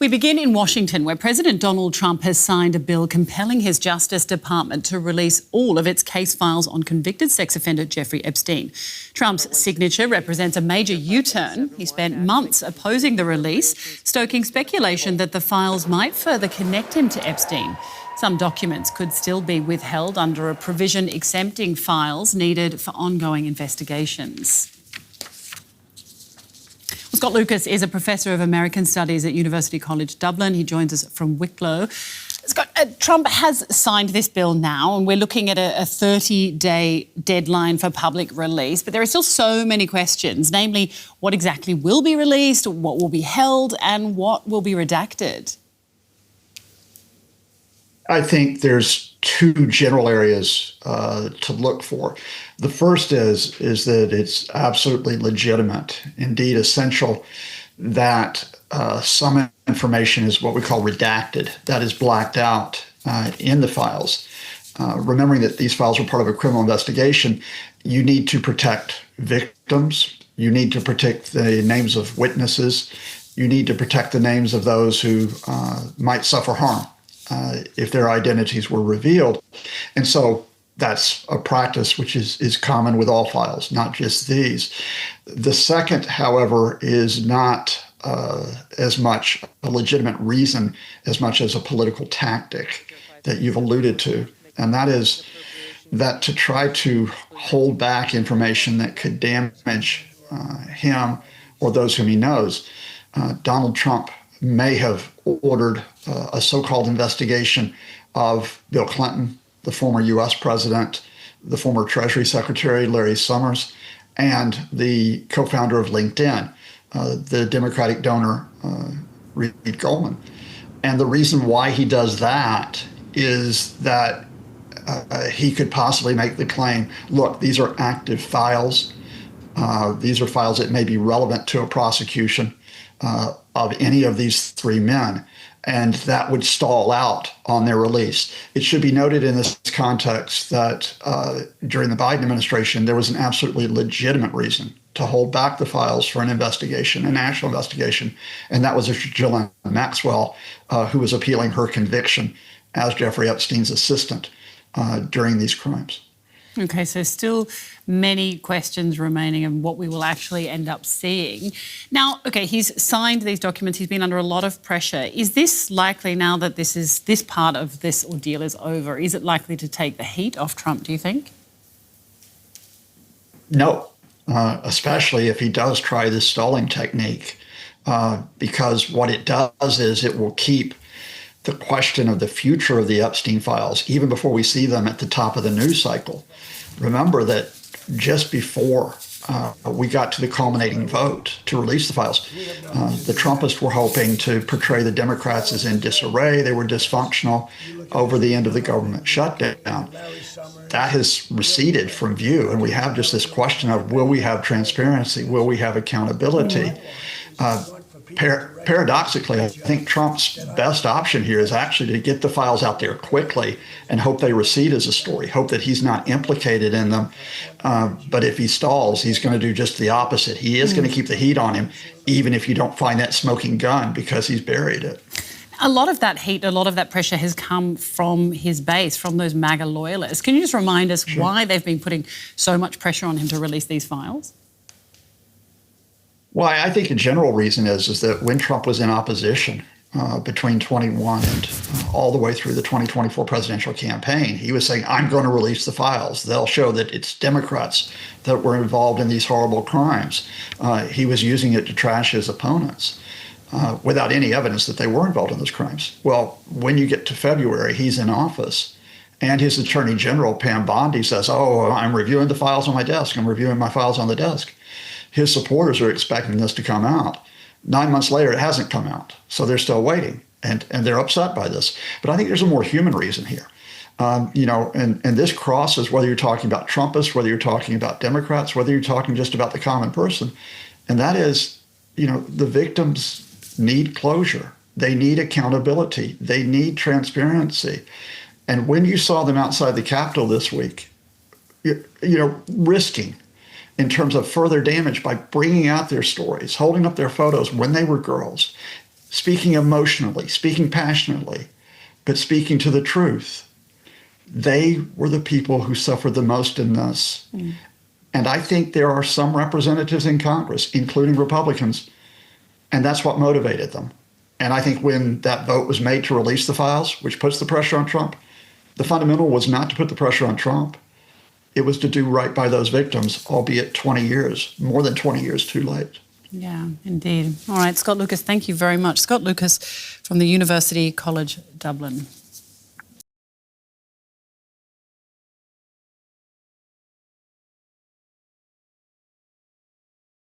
We begin in Washington, where President Donald Trump has signed a bill compelling his Justice Department to release all of its case files on convicted sex offender Jeffrey Epstein. Trump's signature represents a major U-turn. He spent months opposing the release, stoking speculation that the files might further connect him to Epstein. Some documents could still be withheld under a provision exempting files needed for ongoing investigations. Scott Lucas is a professor of American Studies at University College Dublin. He joins us from Wicklow. Scott, Trump has signed this bill now, and we're looking at a 30-day deadline for public release. But there are still so many questions, namely what exactly will be released, what will be held, and what will be redacted. I think there's two general areas to look for. The first is that it's absolutely legitimate, indeed essential, that some information is what we call redacted, that is blacked out in the files. Remembering that these files were part of a criminal investigation, you need to protect victims, you need to protect the names of witnesses, you need to protect the names of those who might suffer harm if their identities were revealed. And so that's a practice which is common with all files, not just these. The second, however, is not as much a legitimate reason as much as a political tactic that you've alluded to. And that is that to try to hold back information that could damage him or those whom he knows. Donald Trump may have ordered a so-called investigation of Bill Clinton, the former U.S. president, the former Treasury Secretary, Larry Summers, and the co-founder of LinkedIn, the Democratic donor, Reed Goldman. And the reason why he does that is that he could possibly make the claim, look, these are active files. These are files that may be relevant to a prosecution of any of these three men, and that would stall out on their release. It should be noted in this context that during the Biden administration, there was an absolutely legitimate reason to hold back the files for an investigation, a national investigation, and that was Ghislaine Maxwell, who was appealing her conviction as Jeffrey Epstein's assistant during these crimes. OK, so still many questions remaining of what we will actually end up seeing. Now, OK, he's signed these documents. He's been under a lot of pressure. Is this likely, now that this part of this ordeal is over, is it likely to take the heat off Trump, do you think? No, especially if he does try this stalling technique, because what it does is it will keep the question of the future of the Epstein files, even before we see them at the top of the news cycle. Remember that just before we got to the culminating vote to release the files, the Trumpists were hoping to portray the Democrats as in disarray. They were dysfunctional over the end of the government shutdown. That has receded from view, and we have just this question of, will we have transparency? Will we have accountability? Paradoxically, I think Trump's best option here is actually to get the files out there quickly and hope they recede as a story, hope that he's not implicated in them. But if he stalls, he's going to do just the opposite. He is going to keep the heat on him, even if you don't find that smoking gun, because he's buried it. A lot of that heat, a lot of that pressure has come from his base, from those MAGA loyalists. Can you just remind us why they've been putting so much pressure on him to release these files? Well, I think a general reason is that when Trump was in opposition between 21 and all the way through the 2024 presidential campaign, he was saying, I'm going to release the files. They'll show that it's Democrats that were involved in these horrible crimes. He was using it to trash his opponents without any evidence that they were involved in those crimes. Well, when you get to February, he's in office, and his Attorney General, Pam Bondi, says, oh, I'm reviewing the files on my desk. I'm reviewing my files on the desk. His supporters are expecting this to come out. 9 months later, it hasn't come out. So they're still waiting, and they're upset by this. But I think there's a more human reason here. And this crosses whether you're talking about Trumpists, whether you're talking about Democrats, whether you're talking just about the common person. And that is, the victims need closure. They need accountability. They need transparency. And when you saw them outside the Capitol this week, risking in terms of further damage by bringing out their stories, holding up their photos when they were girls, speaking emotionally, speaking passionately, but speaking to the truth. They were the people who suffered the most in this. And I think there are some representatives in Congress, including Republicans, and that's what motivated them. And I think when that vote was made to release the files, which puts the pressure on Trump, the fundamental was not to put the pressure on Trump. It was to do right by those victims, albeit 20 years, more than 20 years too late. Yeah, indeed. All right, Scott Lucas, thank you very much. Scott Lucas from the University College Dublin.